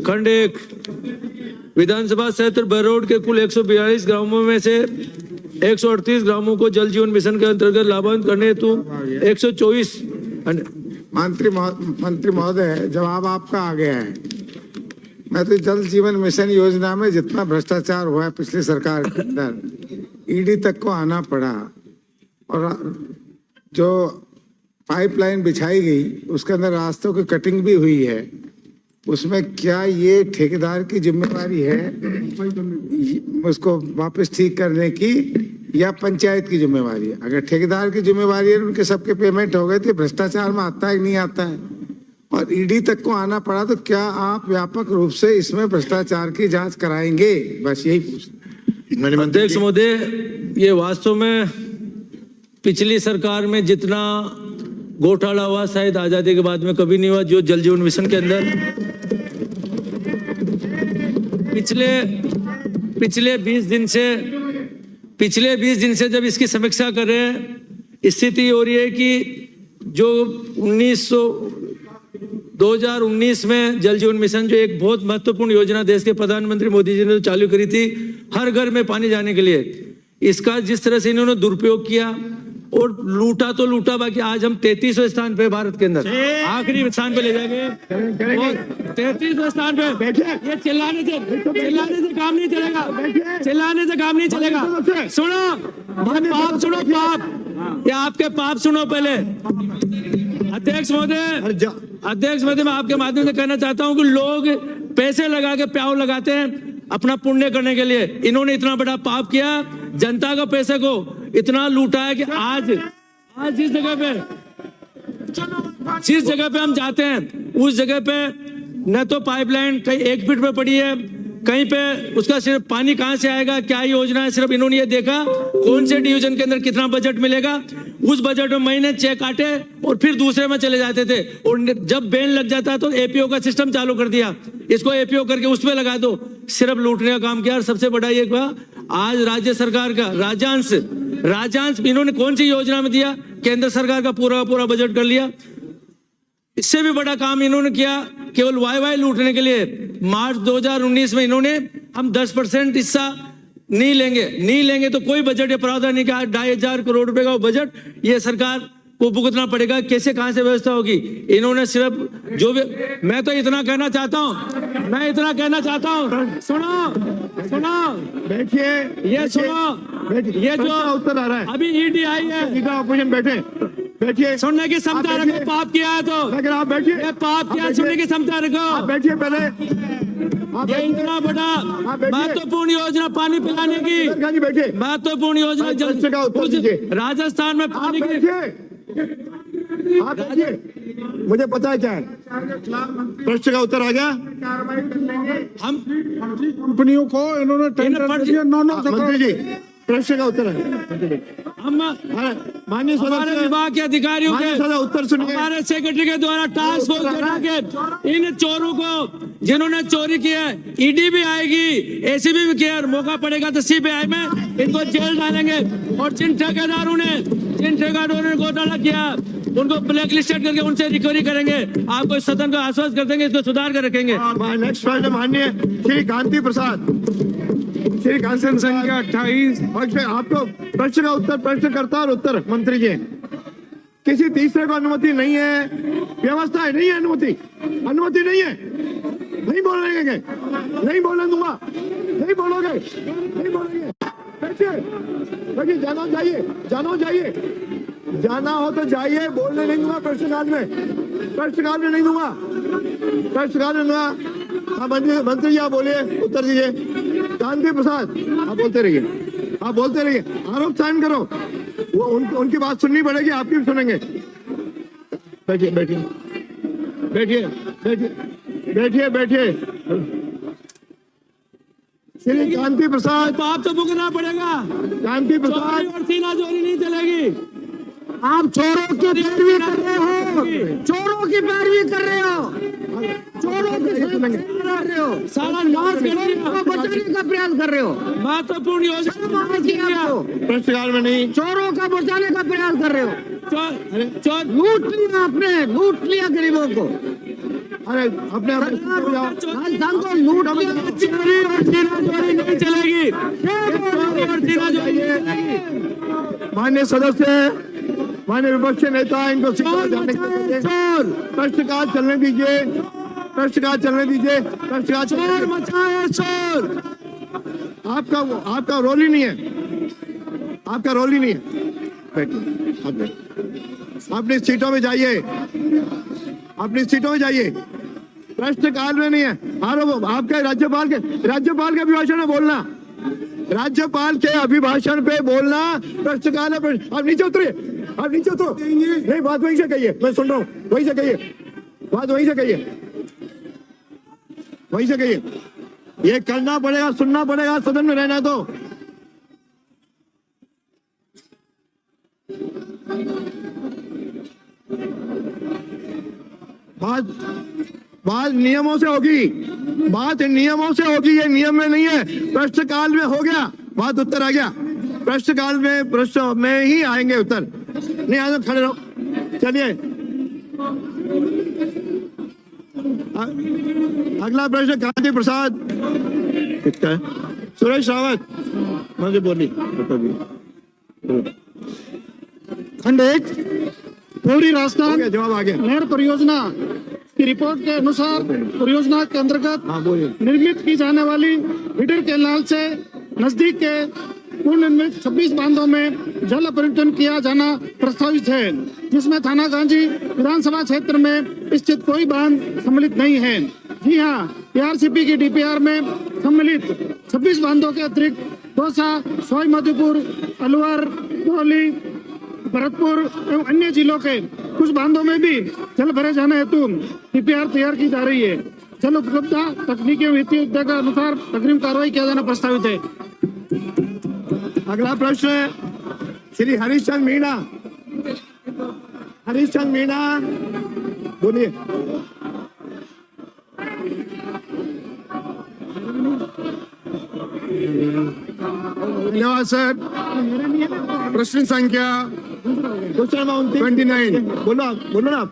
खंड 1 विधानसभा क्षेत्र बहरोड के कुल 142 ग्रामों में से 138 ग्रामों को जल जीवन मिशन के अंतर्गत लाभान्वित करने हेतु 124 मंत्री महोदय, जवाब आपका आ गया है। मैं तो जल जीवन मिशन योजना में जितना भ्रष्टाचार हुआ है पिछली सरकार के अंदर, ईडी तक को आना पड़ा, और जो पाइपलाइन बिछाई गई उसके अंदर रास्तों की कटिंग भी हुई है, उसमें क्या ये ठेकेदार की जिम्मेवारी है उसको वापस ठीक करने की या पंचायत की जिम्मेवारी है? अगर ठेकेदार की जिम्मेवारी है, उनके सबके पेमेंट हो गए तो भ्रष्टाचार में आता है कि नहीं आता है, और ईडी तक को आना पड़ा, तो क्या आप व्यापक रूप से इसमें भ्रष्टाचार की जांच कराएंगे? बस यही पूछना। अध्यक्ष महोदय, ये वास्तव में पिछली सरकार में जितना घोटाला हुआ शायद आजादी के बाद में कभी नहीं हुआ। जो जल जीवन मिशन के अंदर पिछले 20 दिन से जब इसकी समीक्षा कर रहे हैं, स्थिति हो रही है कि जो 2019 में जल जीवन मिशन जो एक बहुत महत्वपूर्ण योजना देश के प्रधानमंत्री मोदी जी ने चालू करी थी हर घर में पानी जाने के लिए, इसका जिस तरह से इन्होंने दुरुपयोग किया और लूटा तो लूटा, बाकी आज हम 33वें स्थान पे भारत के अंदर आखिरी स्थान पे ले जाएंगे। 33वें स्थान पे। ये चिल्लाने से काम नहीं चलेगा, चिल्लाने से काम नहीं चलेगा। सुनो, ये पाप सुनो, पाप, ये आपके पाप सुनो पहले। अध्यक्ष महोदय, मैं आपके माध्यम से कहना चाहता हूँ कि लोग पैसे लगा के प्याऊ लगाते हैं अपना पुण्य करने के लिए। इन्होंने इतना बड़ा पाप किया, जनता का पैसे को इतना लूटा है कि आज जिस जगह पे हम जाते हैं उस जगह पे न तो पाइपलाइन कहीं 1 फीट पे पड़ी है, कहीं पे उसका सिर्फ पानी कहां से आएगा, क्या योजना है, सिर्फ इन्होंने ये देखा कौन से डिवीजन के अंदर कितना बजट मिलेगा, उस बजट में महीने चेक काटे और फिर दूसरे में चले जाते थे, और जब बैन लग जाता तो एपीओ का सिस्टम चालू कर दिया, इसको एपीओ करके उस पे लगा दो, सिर्फ लूटने का काम किया। और सबसे बड़ा ये हुआ आज राज्य सरकार का राजांश इन्होंने कौन सी योजना में दिया, केंद्र सरकार का पूरा बजट कर लिया। इससे भी बड़ा काम इन्होंने किया केवल वाई लूटने के लिए। मार्च 2019 में इन्होंने हम 10% हिस्सा नहीं लेंगे तो कोई बजट या प्रावधान नहीं किया। 2,500 करोड़ रुपए का वो बजट ये सरकार को भुगतना पड़ेगा, कैसे कहां से व्यवस्था होगी। इन्होंने सिर्फ जो भी, मैं तो इतना कहना चाहता हूं, सुनो बैठिए, ये सुनो, ये जो उत्तर आ रहा है अभी ईडी आई है, ऑपोजिशन बैठिए, सुनने की क्षमता रखो। पाप किया है तो आप बैठिए, ये पाप किया, सुनने की क्षमता रखो। बैठिए पहले। ये इतना बड़ा महत्वपूर्ण योजना पानी पिलाने की, महत्वपूर्ण योजना राजस्थान में पानी की। मुझे पता है क्या है, प्रश्न का उत्तर आ गया। हम कंपनियों को इन्होंने टेंडर दिया, मंत्री जी प्रश्न का उत्तर है। हम माननीय हमारे विभाग के अधिकारियों के उत्तर सुनिए। हमारे सेक्रेटरी के द्वारा टास्क फोर्स बना के इन चोरों को, जिन्होंने चोरी किया है, ईडी भी आएगी, एसीबी भी किया, मौका पड़ेगा तो सीबीआई में इनको जेल डालेंगे। और जिन ठेकेदारों ने घोटाला किया उनको ब्लैक लिस्टेड करके उनसे रिकवरी करेंगे। आपको सदन को आश्वस्त कर देंगे, इसको सुधार कर रखेंगे। नेक्स्ट प्रश्न माननीय श्री कांति प्रसाद, श्री कांसन संख्या 28। आपको प्रश्न का उत्तर, प्रश्नकर्ता और उत्तर मंत्री जी। किसी तीसरे को अनुमति नहीं है, व्यवस्था है, नहीं है अनुमति नहीं है, नहीं बोलेंगे, नहीं बोलने दूंगा, नहीं बोलोगे। बैठिए, जाना हो तो जाइए, बोलने नहीं दूंगा प्रश्नकाल में नहीं दूंगा। हाँ मंत्री जी आप बोलिए, उत्तर दीजिए। कांति प्रसाद आप बोलते रहिए, आरोप साइन करो, वो उनकी बात सुननी पड़ेगी, आपकी भी सुनेंगे। बैठिए। श्री कांति प्रसाद, पाप तो भुगतना पड़ेगा। कांति प्रसाद, और सीना चोरी नहीं चलेगी। आप चोरों की पैरवी कर रहे हो, सारा नाश बचाने का प्रयास कर रहे हो। महत्वपूर्ण योजना प्रश्नकाल में नहीं, चोरों का बचाने का प्रयास कर रहे हो। लूट लिया आपने, लूट लिया गरीबों को। अरे अपने राजस्थान को लूट चोरी और छीना-झोरी नहीं चलेगी। चोरी और छीना-झोरी नहीं चलेगी। माननीय सदस्य, माननीय विपक्ष नेता, इनको प्रश्नकाल चलने दीजिए, प्रश्नकाल चलने दीजिए, प्रश्नकाल शोर मचाए शोर। आपका रोल ही नहीं है, आपका रोल ही नहीं है। बैठिए, आप बैठिए, अपनी सीटों में जाइए, अपनी सीटों में जाइए। प्रश्नकाल में नहीं है। आपके राज्यपाल के अभिभाषण में बोलना, राज्यपाल के अभिभाषण पे बोलना प्रश्नकाल है। आप नीचे उतरिए, आप नीचे उतरो। नहीं, बात वहीं से कहिए, मैं सुन रहा हूँ, वहीं से कहिए, बात वहीं से कहिए, वहीं से कहिए। ये करना पड़ेगा, सुनना पड़ेगा, सदन में रहना तो। बात नियमों से होगी, बात नियमों से होगी, ये नियम में नहीं है। प्रश्नकाल में हो गया, बात उत्तर आ गया। प्रश्नकाल में प्रश्न में ही आएंगे उत्तर। नहीं आए तो खड़े रहो। चलिए, अगला प्रश्न कांति प्रसाद, किसका है? सुरेश रावत, मुझे बोलिए। खंड 1, पूरी राजस्थान जवाब आ गया। नहर परियोजना की रिपोर्ट के अनुसार परियोजना के अंतर्गत हाँ बोलिए। निर्मित की जाने वाली फीडर कैनाल से नजदीक के पुनर्निर्मित 26 बांधों में जल अपरिवर्तन किया जाना प्रस्तावित है, जिसमें थाना गांधी विधानसभा क्षेत्र में स्थित कोई बांध सम्मिलित नहीं है। जी हाँ, पीआरसीपी की डीपीआर में सम्मिलित 26 बांधों के अतिरिक्त दौसा, सवाई माधोपुर, अलवर, कोहली, भरतपुर एवं अन्य जिलों के कुछ बांधों में भी जल भरे जाने हेतु डीपीआर तैयार की जा रही है। जल उपलब्धता, तकनीकी एवं वित्तीय उद्योग के अनुसार अग्रिम कार्रवाई किया जाना प्रस्तावित है। अगला प्रश्न है श्री हरीशचंद मीणा। हरीशचंद मीणा, बोलिए। धन्यवाद सर। प्रश्न संख्या क्वेश्चन नंबर 29। बोलो ना आप।